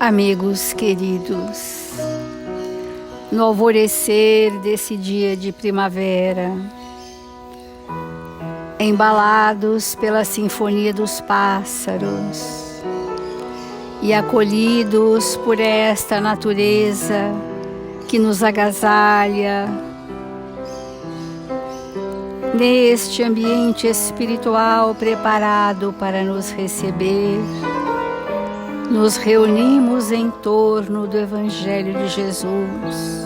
Amigos queridos, no alvorecer desse dia de primavera, embalados pela sinfonia dos pássaros e acolhidos por esta natureza que nos agasalha, neste ambiente espiritual preparado para nos receber, nos reunimos em torno do Evangelho de Jesus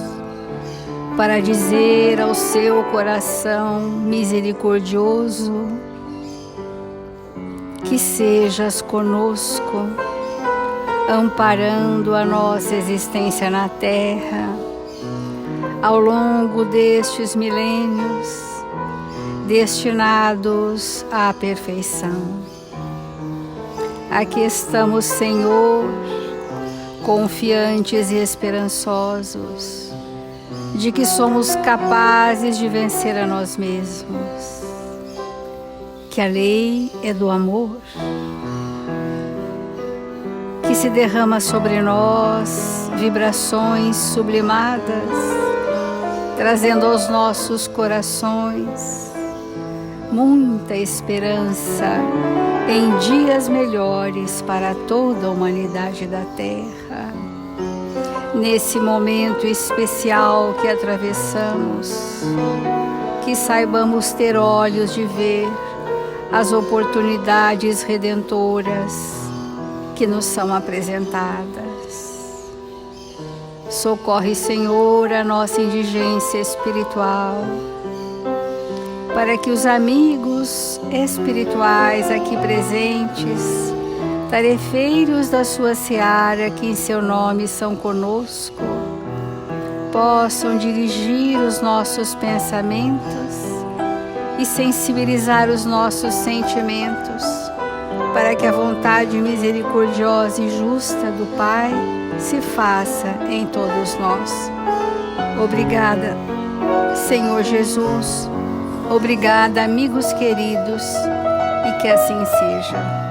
para dizer ao seu coração misericordioso que sejas conosco, amparando a nossa existência na Terra ao longo destes milênios destinados à perfeição. Aqui estamos, Senhor, confiantes e esperançosos de que somos capazes de vencer a nós mesmos, que a lei é do amor, que se derrama sobre nós vibrações sublimadas, trazendo aos nossos corações muita esperança em dias melhores para toda a humanidade da Terra. Nesse momento especial que atravessamos, que saibamos ter olhos de ver as oportunidades redentoras que nos são apresentadas. Socorre, Senhor, a nossa indigência espiritual, para que os amigos espirituais aqui presentes, tarefeiros da sua seara, que em seu nome são conosco, possam dirigir os nossos pensamentos e sensibilizar os nossos sentimentos, para que a vontade misericordiosa e justa do Pai se faça em todos nós. Obrigada, Senhor Jesus. Obrigada, amigos queridos, e que assim seja.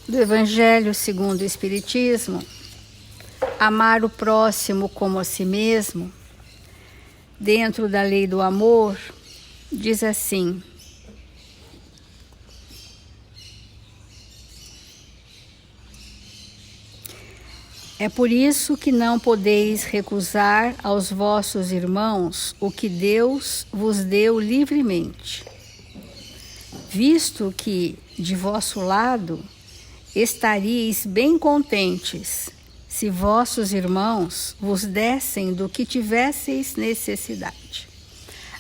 Do Evangelho segundo o Espiritismo, amar o próximo como a si mesmo, dentro da lei do amor, diz assim: é por isso que não podeis recusar aos vossos irmãos o que Deus vos deu livremente, visto que, de vosso lado, estaríeis bem contentes se vossos irmãos vos dessem do que tivesseis necessidade.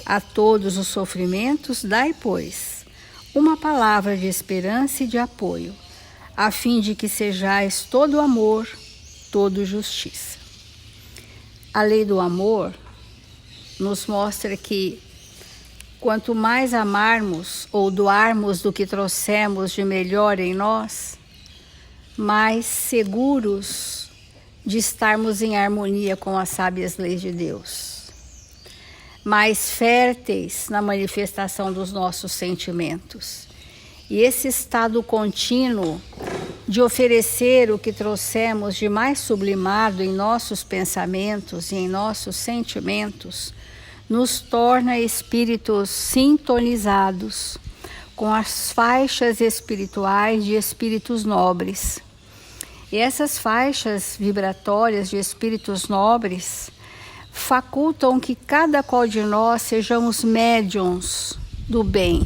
A todos os sofrimentos dai, pois, uma palavra de esperança e de apoio, a fim de que sejais todo amor, todo justiça. A lei do amor nos mostra que quanto mais amarmos ou doarmos do que trouxemos de melhor em nós, mais seguros de estarmos em harmonia com as sábias leis de Deus, mais férteis na manifestação dos nossos sentimentos. E esse estado contínuo de oferecer o que trouxemos de mais sublimado em nossos pensamentos e em nossos sentimentos, nos torna espíritos sintonizados com as faixas espirituais de espíritos nobres. E essas faixas vibratórias de espíritos nobres facultam que cada qual de nós sejamos médiuns do bem,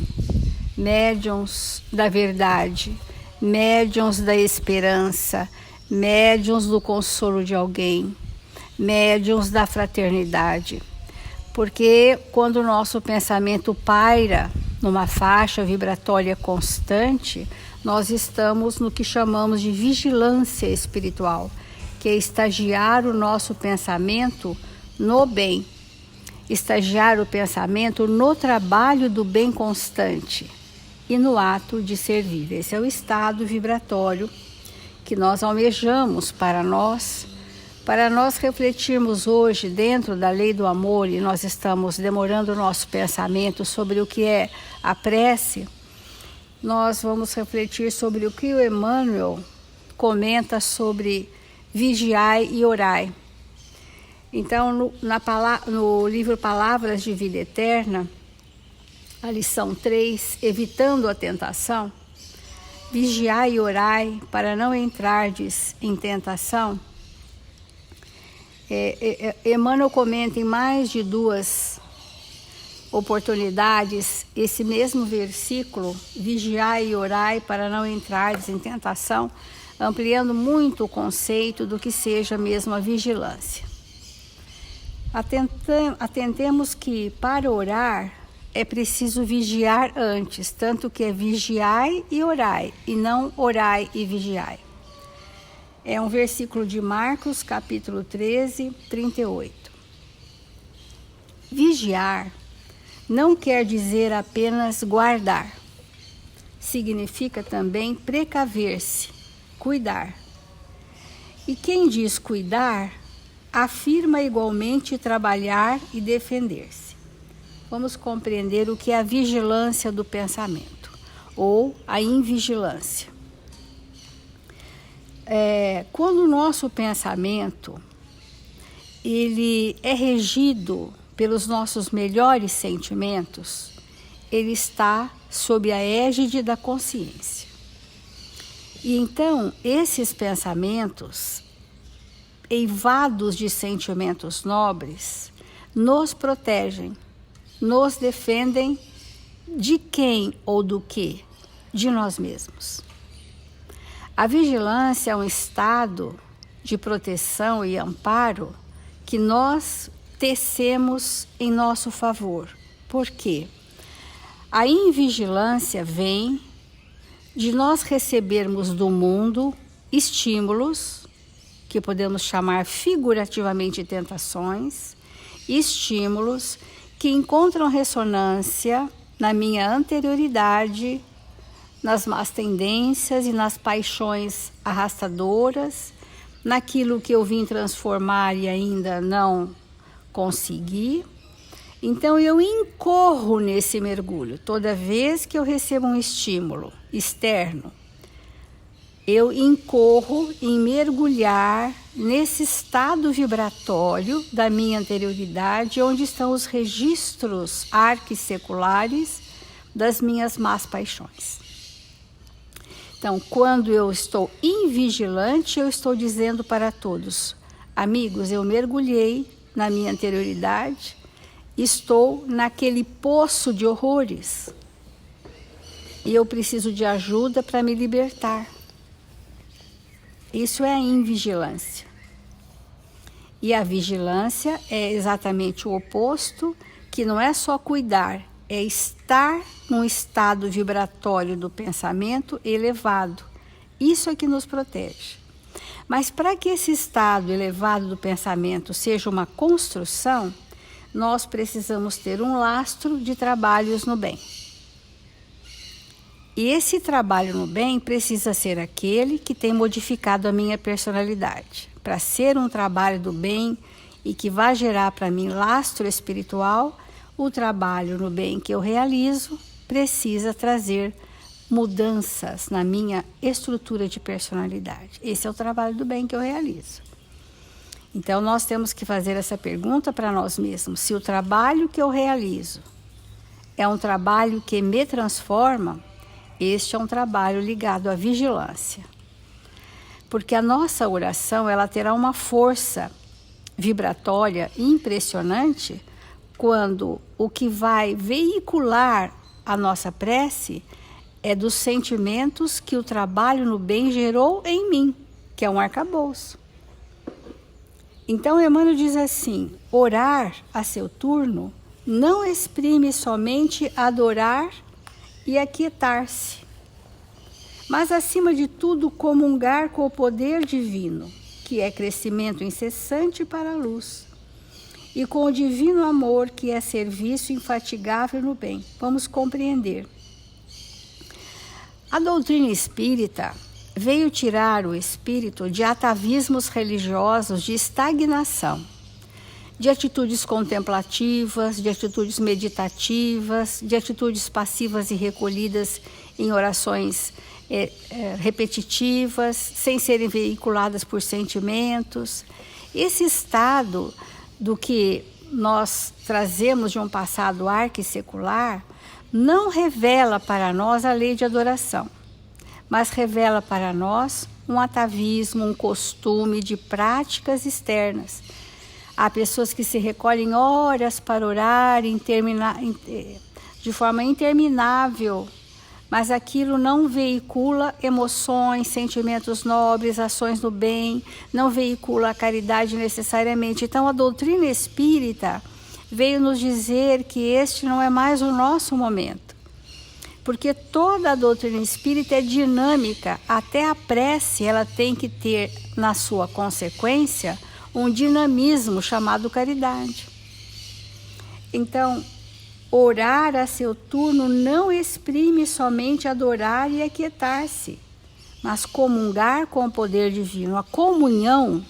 médiuns da verdade, médiuns da esperança, médiuns do consolo de alguém, médiuns da fraternidade. Porque quando o nosso pensamento paira numa faixa vibratória constante, nós estamos no que chamamos de vigilância espiritual, que é estagiar o nosso pensamento no bem. estagiar o pensamento no trabalho do bem constante e no ato de servir. Esse é o estado vibratório que nós almejamos para nós refletirmos hoje dentro da lei do amor, e nós estamos demorando o nosso pensamento sobre o que é a prece. Nós vamos refletir sobre o que o Emmanuel comenta sobre vigiai e orai. Então, no livro Palavras de Vida Eterna, a lição 3, Evitando a Tentação, vigiai e orai para não entrardes em tentação. Emmanuel comenta em mais de 2 oportunidades esse mesmo versículo, vigiai e orai para não entrardes em tentação, ampliando muito o conceito do que seja mesmo a vigilância. Atentemos que para orar é preciso vigiar antes, tanto que é vigiai e orai, e não orai e vigiai. É um versículo de Marcos, capítulo 13, 38. Vigiar não quer dizer apenas guardar. Significa também precaver-se, cuidar. E quem diz cuidar, afirma igualmente trabalhar e defender-se. Vamos compreender o que é a vigilância do pensamento, ou a invigilância. Quando o nosso pensamento ele é regido pelos nossos melhores sentimentos, ele está sob a égide da consciência. E então, esses pensamentos, eivados de sentimentos nobres, nos protegem, nos defendem de quem ou do que? De nós mesmos. A vigilância é um estado de proteção e amparo que nós tecemos em nosso favor. Por quê? A invigilância vem de nós recebermos do mundo estímulos, que podemos chamar figurativamente tentações, estímulos que encontram ressonância na minha anterioridade, nas más tendências e nas paixões arrastadoras, naquilo que eu vim transformar e ainda não consegui. Então eu incorro nesse mergulho. Toda vez que eu recebo um estímulo externo, eu incorro em mergulhar nesse estado vibratório da minha anterioridade, onde estão os registros arquisseculares das minhas más paixões. Então, quando eu estou invigilante, eu estou dizendo para todos: amigos, eu mergulhei na minha anterioridade, estou naquele poço de horrores e eu preciso de ajuda para me libertar. Isso é a invigilância. E a vigilância é exatamente o oposto, que não é só cuidar, é estar num estado vibratório do pensamento elevado. Isso é que nos protege. Mas para que esse estado elevado do pensamento seja uma construção, nós precisamos ter um lastro de trabalhos no bem. E esse trabalho no bem precisa ser aquele que tem modificado a minha personalidade. Para ser um trabalho do bem e que vai gerar para mim lastro espiritual, o trabalho no bem que eu realizo precisa trazer mudanças na minha estrutura de personalidade. Esse é o trabalho do bem que eu realizo. Então nós temos que fazer essa pergunta para nós mesmos: se o trabalho que eu realizo é um trabalho que me transforma, este é um trabalho ligado à vigilância. Porque a nossa oração, ela terá uma força vibratória impressionante quando o que vai veicular a nossa prece é dos sentimentos que o trabalho no bem gerou em mim, que é um arcabouço. Então Emmanuel diz assim: orar a seu turno não exprime somente adorar e aquietar-se, mas acima de tudo comungar com o poder divino, que é crescimento incessante para a luz. e com o divino amor que é serviço infatigável no bem. Vamos compreender. A doutrina espírita veio tirar o espírito de atavismos religiosos de estagnação, de atitudes contemplativas, de atitudes meditativas, de atitudes passivas e recolhidas em orações repetitivas, sem serem veiculadas por sentimentos. Esse estado do que nós trazemos de um passado arquissecular não revela para nós a lei de adoração, mas revela para nós um atavismo, um costume de práticas externas. Há pessoas que se recolhem horas para orar de forma interminável, mas aquilo não veicula emoções, sentimentos nobres, ações do bem, não veicula a caridade necessariamente. Então, a doutrina espírita veio nos dizer que este não é mais o nosso momento, porque toda a doutrina espírita é dinâmica. Até a prece ela tem que ter na sua consequência um dinamismo chamado caridade. Então, orar a seu turno não exprime somente adorar e aquietar-se, mas comungar com o poder divino. A comunhão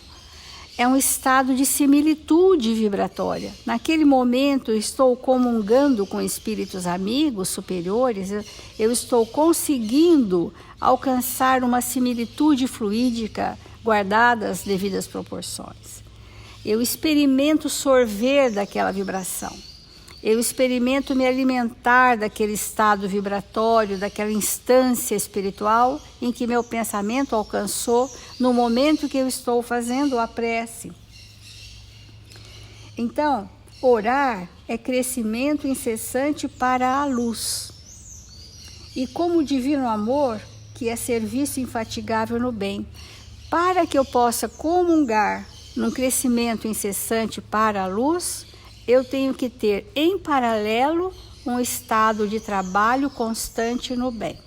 é um estado de similitude vibratória. Naquele momento, eu estou comungando com espíritos amigos, superiores, eu estou conseguindo alcançar uma similitude fluídica, guardada as devidas proporções. Eu experimento sorver daquela vibração. Eu experimento me alimentar daquele estado vibratório, daquela instância espiritual em que meu pensamento alcançou no momento que eu estou fazendo a prece. Então, orar é crescimento incessante para a luz. E como o divino amor, que é serviço infatigável no bem, para que eu possa comungar num crescimento incessante para a luz, eu tenho que ter em paralelo um estado de trabalho constante no bem.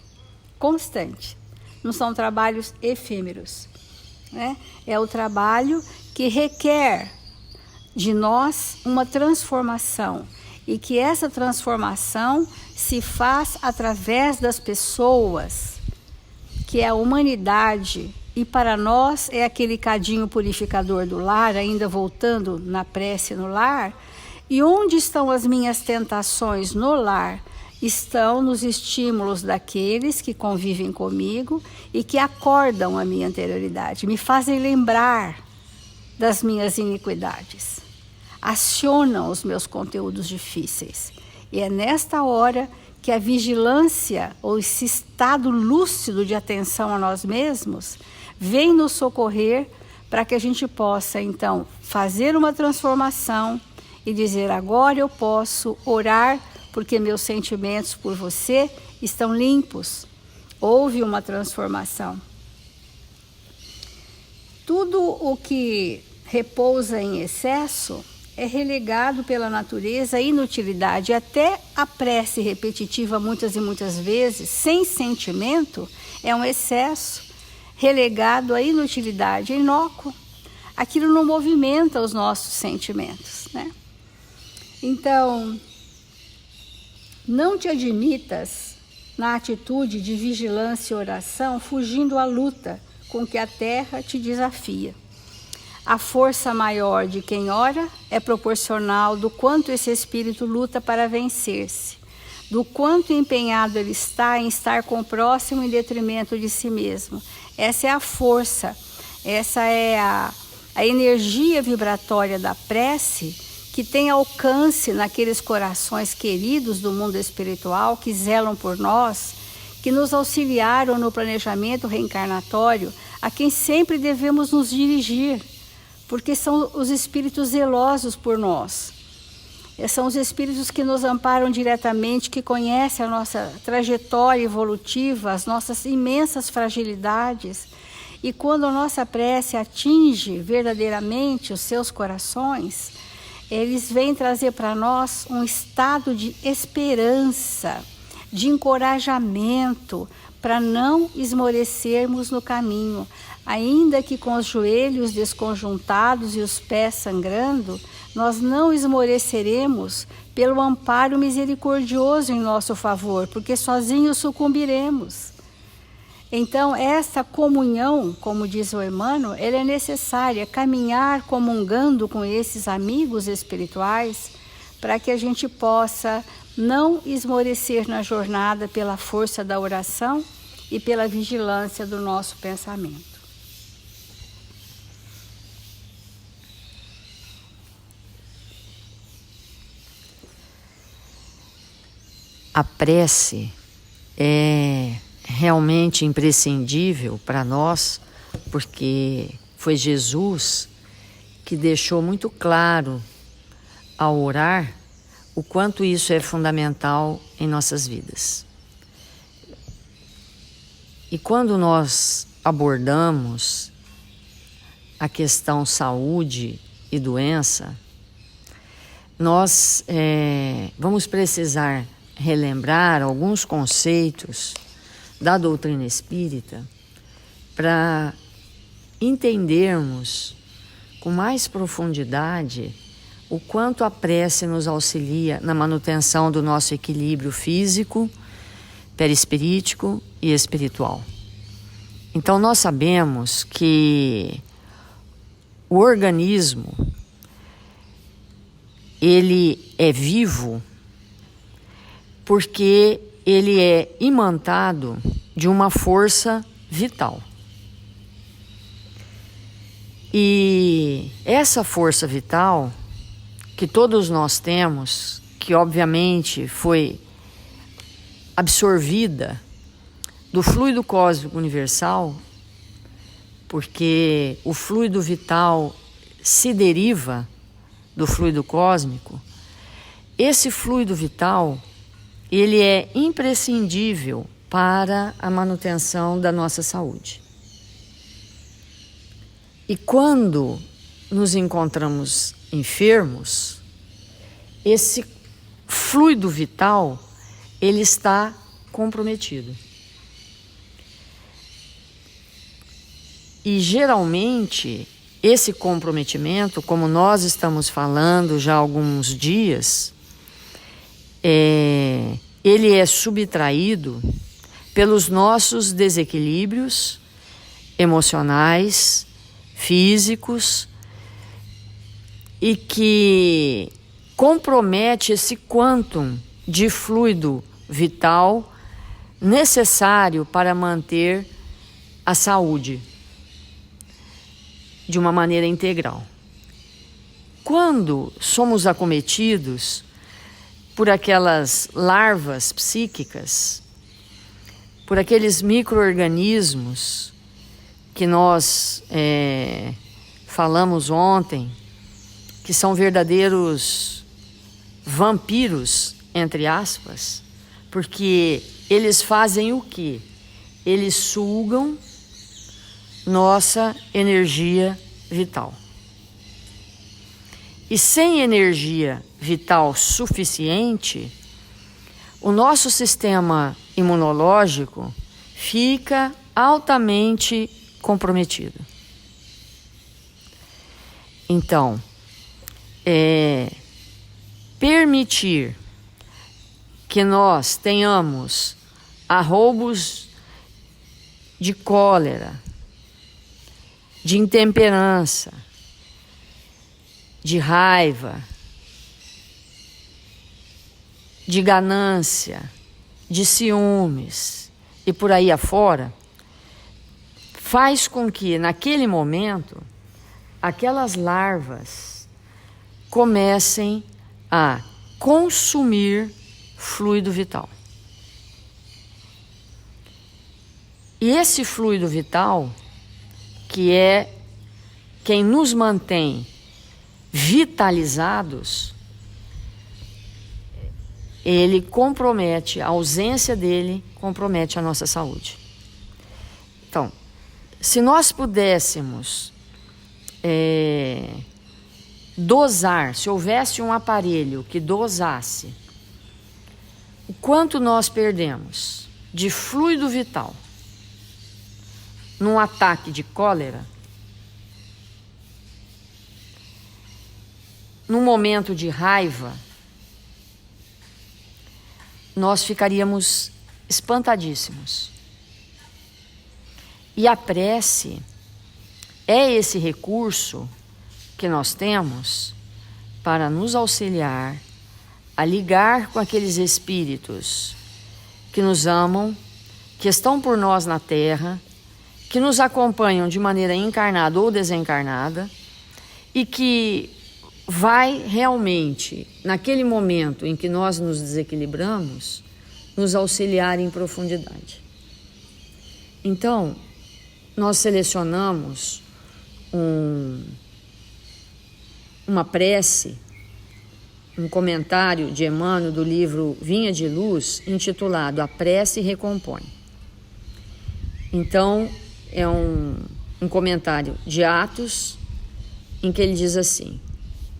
Constante. Não são trabalhos efêmeros, né? É o trabalho que requer de nós uma transformação e que essa transformação se faz através das pessoas, que é a humanidade. E para nós é aquele cadinho purificador do lar, ainda voltando na prece no lar. E onde estão as minhas tentações no lar? Estão nos estímulos daqueles que convivem comigo e que acordam a minha anterioridade, me fazem lembrar das minhas iniquidades, acionam os meus conteúdos difíceis. E é nesta hora que a vigilância, ou esse estado lúcido de atenção a nós mesmos, vem nos socorrer para que a gente possa, então, fazer uma transformação e dizer: agora eu posso orar porque meus sentimentos por você estão limpos. Houve uma transformação. Tudo o que repousa em excesso é relegado pela natureza à inutilidade. Até a prece repetitiva, muitas e muitas vezes, sem sentimento, é um excesso relegado à inutilidade, inócuo. Aquilo não movimenta os nossos sentimentos, né? Então, não te admitas na atitude de vigilância e oração, fugindo à luta com que a terra te desafia. A força maior de quem ora é proporcional do quanto esse espírito luta para vencer-se, do quanto empenhado ele está em estar com o próximo em detrimento de si mesmo. Essa é a força, essa é a energia vibratória da prece, que tem alcance naqueles corações queridos do mundo espiritual que zelam por nós, que nos auxiliaram no planejamento reencarnatório, a quem sempre devemos nos dirigir, porque são os espíritos zelosos por nós. São os espíritos que nos amparam diretamente, que conhecem a nossa trajetória evolutiva, as nossas imensas fragilidades. E quando a nossa prece atinge verdadeiramente os seus corações, eles vêm trazer para nós um estado de esperança, de encorajamento, para não esmorecermos no caminho. Ainda que com os joelhos desconjuntados e os pés sangrando, nós não esmoreceremos pelo amparo misericordioso em nosso favor, porque sozinhos sucumbiremos. Então, essa comunhão, como diz o Emmanuel, ela é necessária, caminhar comungando com esses amigos espirituais, para que a gente possa não esmorecer na jornada pela força da oração e pela vigilância do nosso pensamento. A prece é realmente imprescindível para nós, porque foi Jesus que deixou muito claro ao orar o quanto isso é fundamental em nossas vidas. E quando nós abordamos a questão saúde e doença, nós vamos precisar relembrar alguns conceitos da doutrina espírita para entendermos com mais profundidade o quanto a prece nos auxilia na manutenção do nosso equilíbrio físico, perispirítico e espiritual. Então nós sabemos que o organismo ele é vivo porque ele é imantado de uma força vital. E essa força vital que todos nós temos, que obviamente foi absorvida do fluido cósmico universal, porque o fluido vital se deriva do fluido cósmico, esse fluido vital ele é imprescindível para a manutenção da nossa saúde. E quando nos encontramos enfermos, esse fluido vital ele está comprometido. E geralmente esse comprometimento, como nós estamos falando já há alguns dias, ele é subtraído pelos nossos desequilíbrios emocionais, físicos, e que compromete esse quantum de fluido vital necessário para manter a saúde de uma maneira integral. Quando somos acometidos por aquelas larvas psíquicas, por aqueles micro-organismos que nós falamos ontem, que são verdadeiros vampiros, entre aspas, porque eles fazem o quê? Eles sugam nossa energia vital. E sem energia vital suficiente, o nosso sistema imunológico fica altamente comprometido. Então, permitir que nós tenhamos arroubos de cólera, de intemperança, de raiva, de ganância, de ciúmes e por aí afora, faz com que naquele momento aquelas larvas comecem a consumir fluido vital. E esse fluido vital, que é quem nos mantém vitalizados, ele compromete, a ausência dele compromete a nossa saúde. Então, se nós pudéssemos dosar, se houvesse um aparelho que dosasse o quanto nós perdemos de fluido vital num ataque de cólera, num momento de raiva, nós ficaríamos espantadíssimos. E a prece é esse recurso que nós temos para nos auxiliar a ligar com aqueles espíritos que nos amam, que estão por nós na Terra, que nos acompanham de maneira encarnada ou desencarnada e que vai realmente, naquele momento em que nós nos desequilibramos, nos auxiliar em profundidade. Então, nós selecionamos uma prece, um comentário de Emmanuel do livro Vinha de Luz, intitulado A Prece Recompõe. Então, é um comentário de Atos, em que ele diz assim: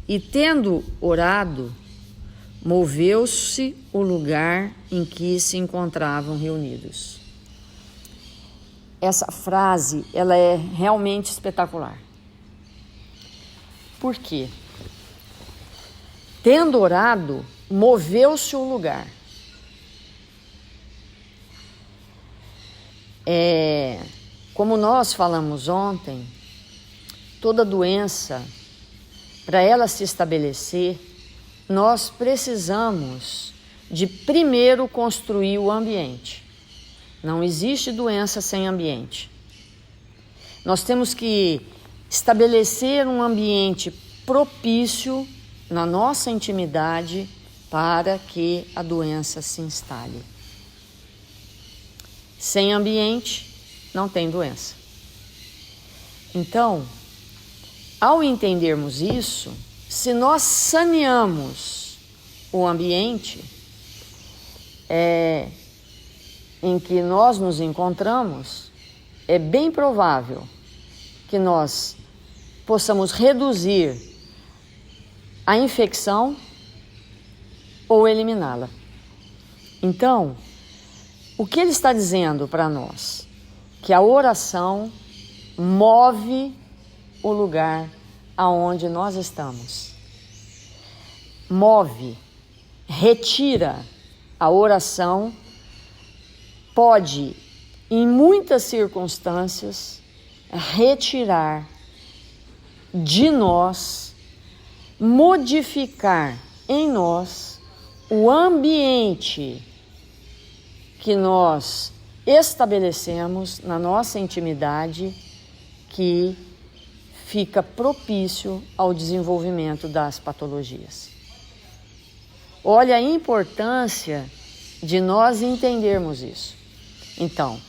e tendo orado, moveu-se o lugar em que se encontravam reunidos. Essa frase, ela é realmente espetacular. Por quê? Tendo orado, moveu-se o lugar. Como nós falamos ontem, toda doença, para ela se estabelecer, nós precisamos de primeiro construir o ambiente. Não existe doença sem ambiente. Nós temos que estabelecer um ambiente propício na nossa intimidade para que a doença se instale. Sem ambiente, não tem doença. Então, ao entendermos isso, se nós saneamos o ambiente em que nós nos encontramos, é bem provável que nós possamos reduzir a infecção ou eliminá-la. Então, o que ele está dizendo para nós? Que a oração move o lugar aonde nós estamos. Move, retira. A oração pode, em muitas circunstâncias, retirar de nós, modificar em nós o ambiente que nós estabelecemos na nossa intimidade, que fica propício ao desenvolvimento das patologias. Olha a importância de nós entendermos isso. Então,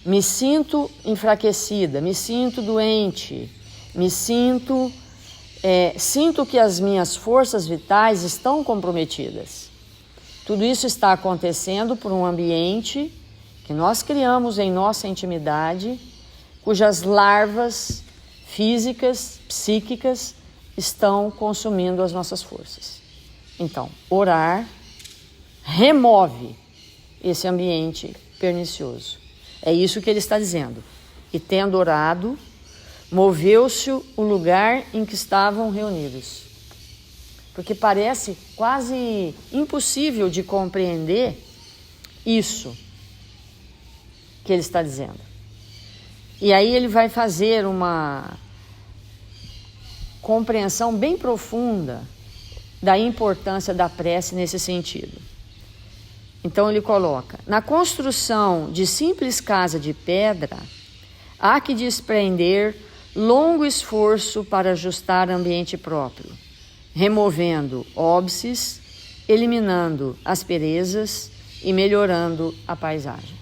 me sinto enfraquecida, me sinto doente, sinto que as minhas forças vitais estão comprometidas. Tudo isso está acontecendo por um ambiente que nós criamos em nossa intimidade, cujas larvas físicas, psíquicas, estão consumindo as nossas forças. Então, orar remove esse ambiente pernicioso. É isso que ele está dizendo. E tendo orado, moveu-se o lugar em que estavam reunidos. Porque parece quase impossível de compreender isso que ele está dizendo. E aí ele vai fazer uma compreensão bem profunda da importância da prece nesse sentido. Então ele coloca: na construção de simples casa de pedra, há que desprender longo esforço para ajustar ambiente próprio, removendo óbices, eliminando asperezas e melhorando a paisagem.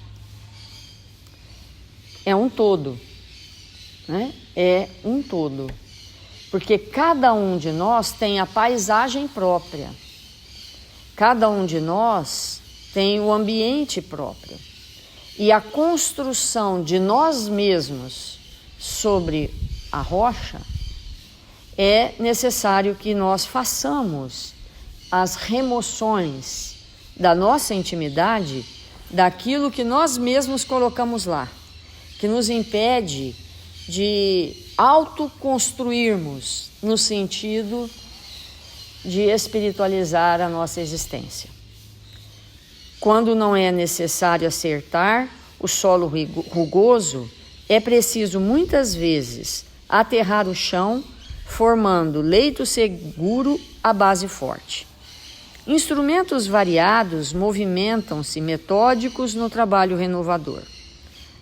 É um todo, né? É um todo. Porque cada um de nós tem a paisagem própria. Cada um de nós tem o ambiente próprio. E a construção de nós mesmos sobre a rocha, é necessário que nós façamos as remoções da nossa intimidade daquilo que nós mesmos colocamos lá, que nos impede de autoconstruirmos no sentido de espiritualizar a nossa existência. Quando não é necessário acertar o solo rugoso, é preciso muitas vezes aterrar o chão, formando leito seguro à base forte. Instrumentos variados movimentam-se metódicos no trabalho renovador.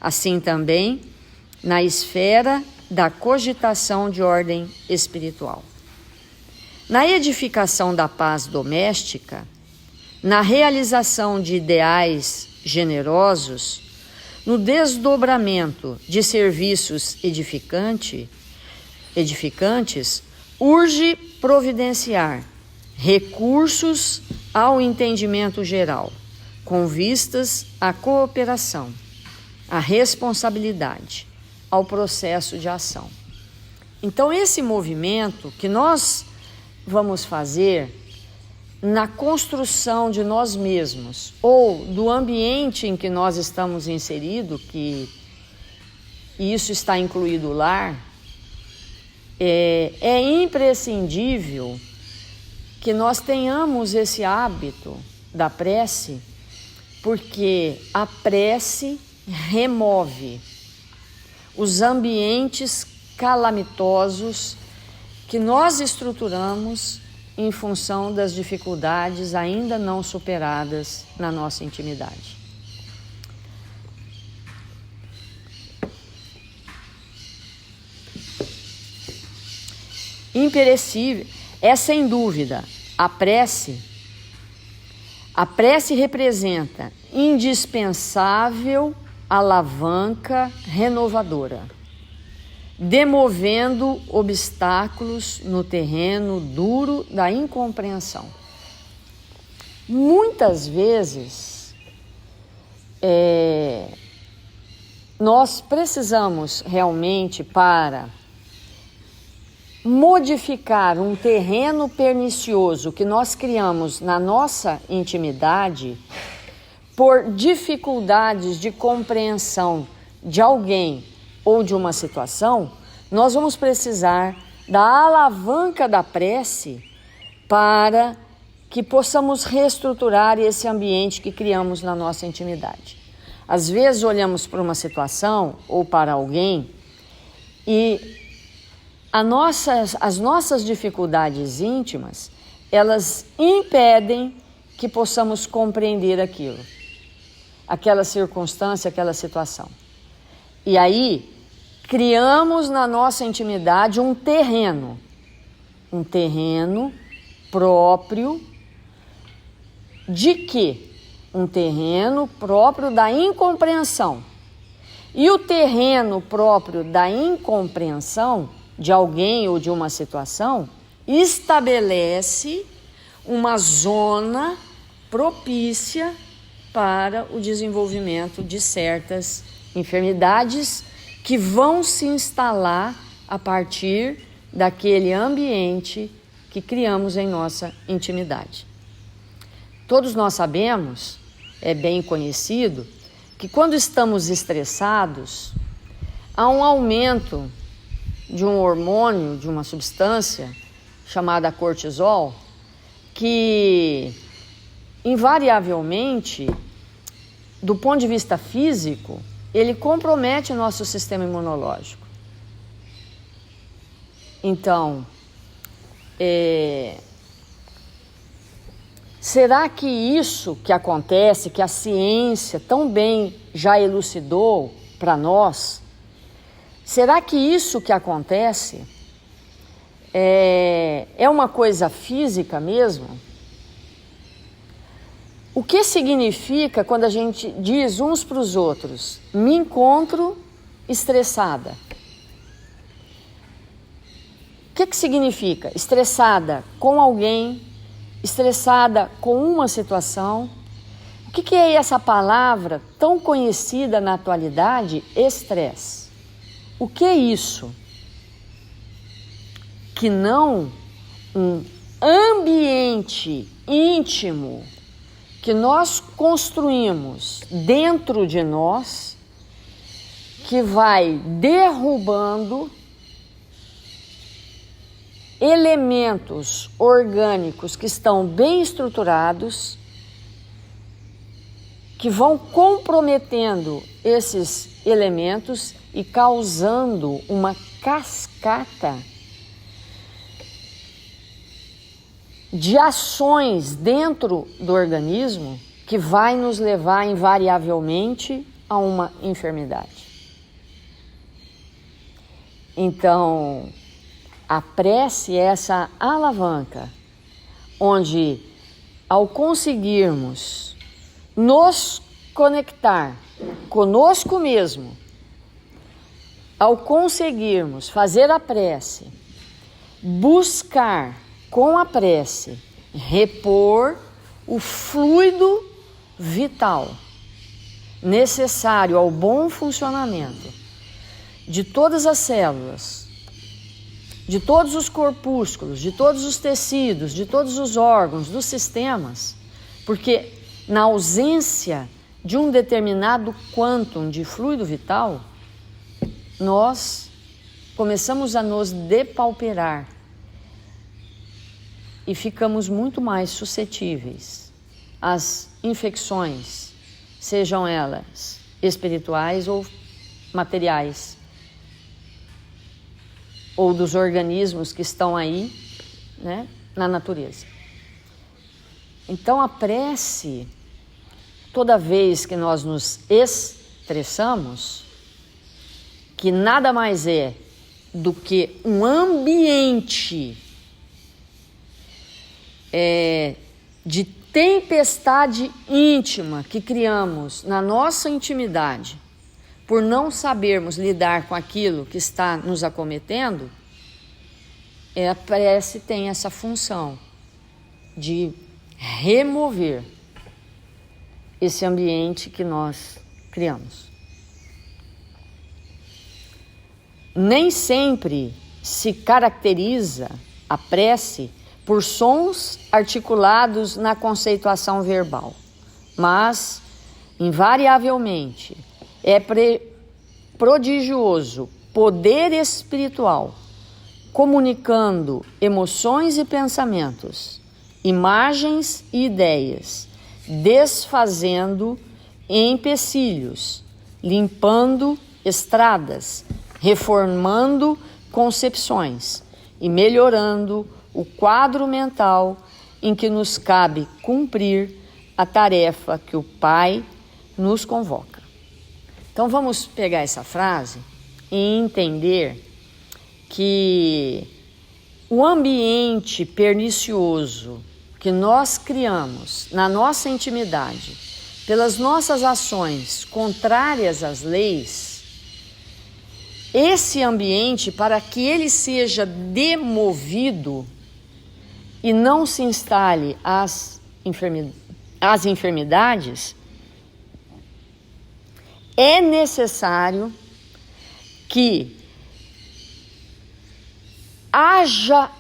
Assim também na esfera da cogitação de ordem espiritual. Na edificação da paz doméstica, na realização de ideais generosos, no desdobramento de serviços edificantes, urge providenciar recursos ao entendimento geral, com vistas à cooperação, à responsabilidade, ao processo de ação. Então, esse movimento que nós vamos fazer na construção de nós mesmos ou do ambiente em que nós estamos inseridos, que isso está incluído o lar, é imprescindível que nós tenhamos esse hábito da prece, porque a prece remove os ambientes calamitosos que nós estruturamos em função das dificuldades ainda não superadas na nossa intimidade. Imperecível é, sem dúvida, a prece. A prece representa indispensável alavanca renovadora, demovendo obstáculos no terreno duro da incompreensão. Muitas vezes, nós precisamos realmente, para modificar um terreno pernicioso que nós criamos na nossa intimidade, por dificuldades de compreensão de alguém ou de uma situação, nós vamos precisar da alavanca da prece para que possamos reestruturar esse ambiente que criamos na nossa intimidade. Às vezes olhamos para uma situação ou para alguém e as nossas dificuldades íntimas, elas impedem que possamos compreender aquilo, aquela circunstância, aquela situação. E aí, criamos na nossa intimidade um terreno próprio de quê? Um terreno próprio da incompreensão. E o terreno próprio da incompreensão de alguém ou de uma situação estabelece uma zona propícia para o desenvolvimento de certas enfermidades que vão se instalar a partir daquele ambiente que criamos em nossa intimidade. Todos nós sabemos, é bem conhecido, que quando estamos estressados, há um aumento de um hormônio, de uma substância chamada cortisol, que invariavelmente, do ponto de vista físico, ele compromete o nosso sistema imunológico. Então, será que isso que acontece, que a ciência tão bem já elucidou para nós, será que isso que acontece é uma coisa física mesmo? O que significa quando a gente diz uns para os outros, me encontro estressada? O que significa? Estressada com alguém, estressada com uma situação. O que é essa palavra tão conhecida na atualidade, estresse? O que é isso? Que não um ambiente íntimo que nós construímos dentro de nós, que vai derrubando elementos orgânicos que estão bem estruturados, que vão comprometendo esses elementos e causando uma cascata de ações dentro do organismo que vai nos levar invariavelmente a uma enfermidade. Então, a prece é essa alavanca, onde, ao conseguirmos nos conectar conosco mesmo, ao conseguirmos fazer a prece, buscar com a prece repor o fluido vital necessário ao bom funcionamento de todas as células, de todos os corpúsculos, de todos os tecidos, de todos os órgãos, dos sistemas, porque na ausência de um determinado quantum de fluido vital, nós começamos a nos depauperar e ficamos muito mais suscetíveis às infecções, sejam elas espirituais ou materiais, ou dos organismos que estão aí, né, na natureza. Então a prece, toda vez que nós nos estressamos, que nada mais é do que um ambiente de tempestade íntima que criamos na nossa intimidade, por não sabermos lidar com aquilo que está nos acometendo, a prece tem essa função de remover esse ambiente que nós criamos. Nem sempre se caracteriza a prece por sons articulados na conceituação verbal, mas, invariavelmente, é prodigioso poder espiritual, comunicando emoções e pensamentos, imagens e ideias, desfazendo empecilhos, limpando estradas, reformando concepções e melhorando o quadro mental em que nos cabe cumprir a tarefa que o Pai nos convoca. Então vamos pegar essa frase e entender que o ambiente pernicioso que nós criamos na nossa intimidade, pelas nossas ações contrárias às leis, esse ambiente, para que ele seja demovido e não se instale as enfermidades, é necessário que haja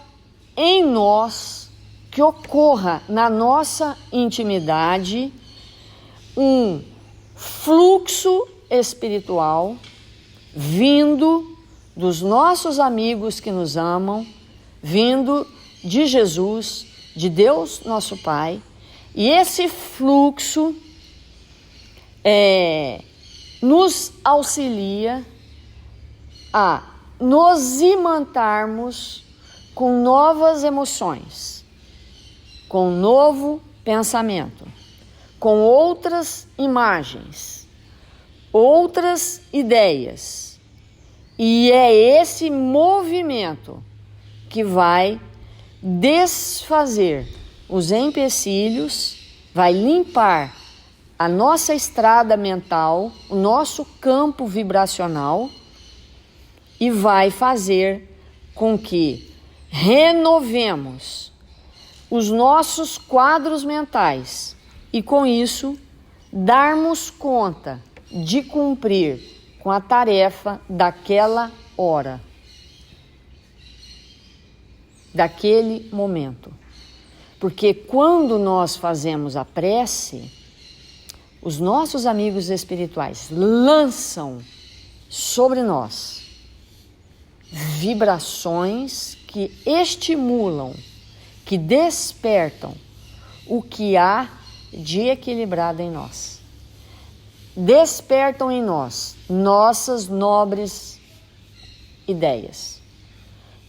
em nós, que ocorra na nossa intimidade, um fluxo espiritual vindo dos nossos amigos que nos amam, vindo de Jesus, de Deus nosso Pai, e esse fluxo nos auxilia a nos imantarmos com novas emoções, com novo pensamento, com outras imagens, outras ideias. E é esse movimento que vai desfazer os empecilhos, vai limpar a nossa estrada mental, o nosso campo vibracional, e vai fazer com que renovemos os nossos quadros mentais e, com isso, darmos conta de cumprir com a tarefa daquela hora, daquele momento. Porque quando nós fazemos a prece, os nossos amigos espirituais lançam sobre nós vibrações que estimulam, que despertam o que há de equilibrado em nós. Despertam em nós nossas nobres ideias,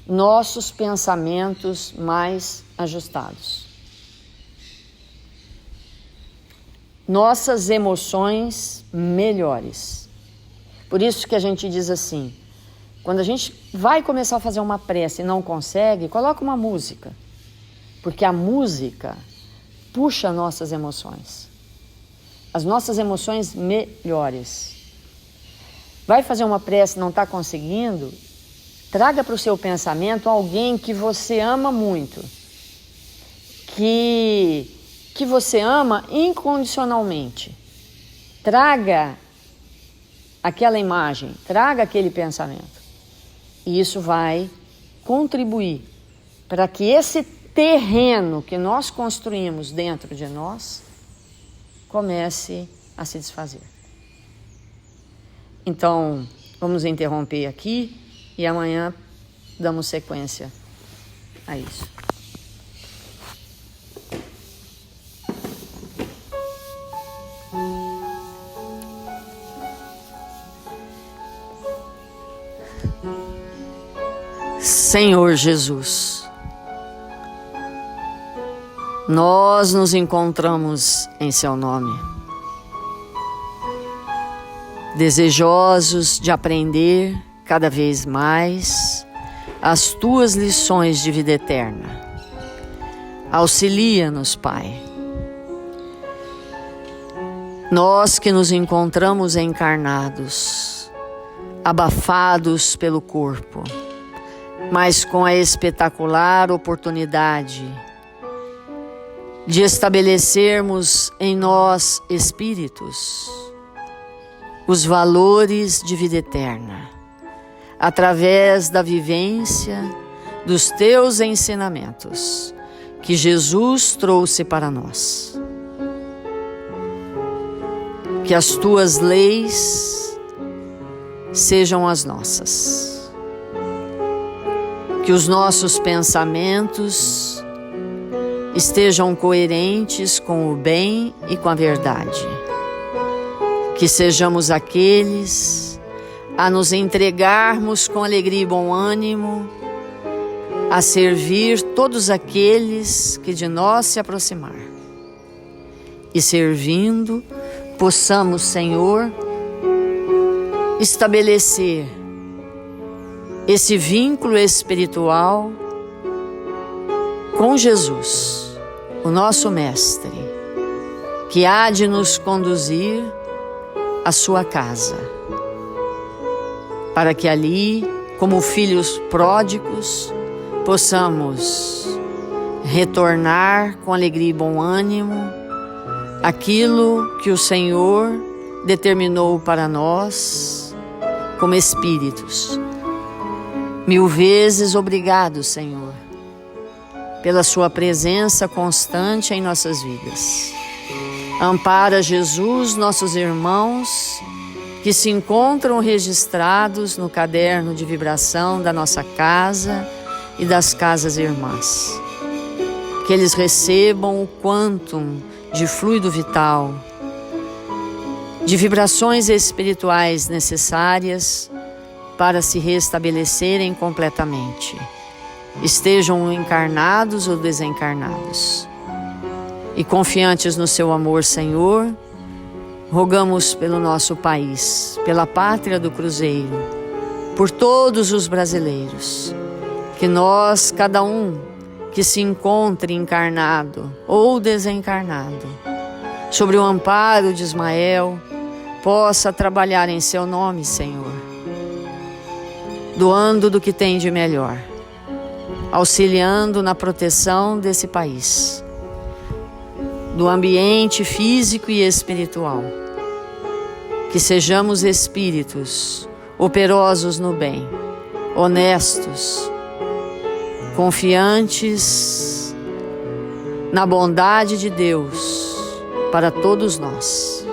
nossos pensamentos mais ajustados, nossas emoções melhores. Por isso que a gente diz assim, quando a gente vai começar a fazer uma prece e não consegue, coloca uma música, porque a música puxa nossas emoções, as nossas emoções melhores. Vai fazer uma prece e não está conseguindo, traga para o seu pensamento alguém que você ama muito, que você ama incondicionalmente. Traga aquela imagem, traga aquele pensamento. E isso vai contribuir para que esse terreno que nós construímos dentro de nós comece a se desfazer. Então, vamos interromper aqui e amanhã damos sequência a isso. Senhor Jesus, nós nos encontramos em Seu nome, desejosos de aprender cada vez mais as Tuas lições de vida eterna. Auxilia-nos, Pai. Nós que nos encontramos encarnados, abafados pelo corpo, mas com a espetacular oportunidade de estabelecermos em nós, espíritos, os valores de vida eterna, através da vivência dos Teus ensinamentos que Jesus trouxe para nós. Que as Tuas leis sejam as nossas. Que os nossos pensamentos estejam coerentes com o bem e com a verdade. Que sejamos aqueles a nos entregarmos com alegria e bom ânimo, a servir todos aqueles que de nós se aproximar. E servindo, possamos, Senhor, estabelecer esse vínculo espiritual com Jesus, o nosso Mestre, que há de nos conduzir à sua casa, para que ali, como filhos pródigos, possamos retornar com alegria e bom ânimo aquilo que o Senhor determinou para nós como espíritos. 1000 vezes obrigado, Senhor, pela Sua presença constante em nossas vidas. Ampara, Jesus, nossos irmãos que se encontram registrados no caderno de vibração da nossa casa e das casas irmãs. Que eles recebam o quantum de fluido vital, de vibrações espirituais necessárias para se restabelecerem completamente, estejam encarnados ou desencarnados. E confiantes no Seu amor, Senhor, rogamos pelo nosso país, pela pátria do Cruzeiro, por todos os brasileiros, que nós, cada um que se encontre encarnado ou desencarnado, sobre o amparo de Ismael, possa trabalhar em Seu nome, Senhor, doando do que tem de melhor, auxiliando na proteção desse país, do ambiente físico e espiritual. Que sejamos espíritos operosos no bem, honestos, confiantes na bondade de Deus para todos nós.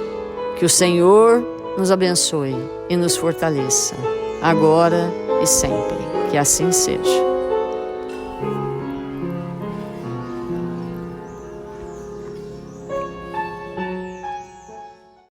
Que o Senhor nos abençoe e nos fortaleça, agora e sempre. Que assim seja.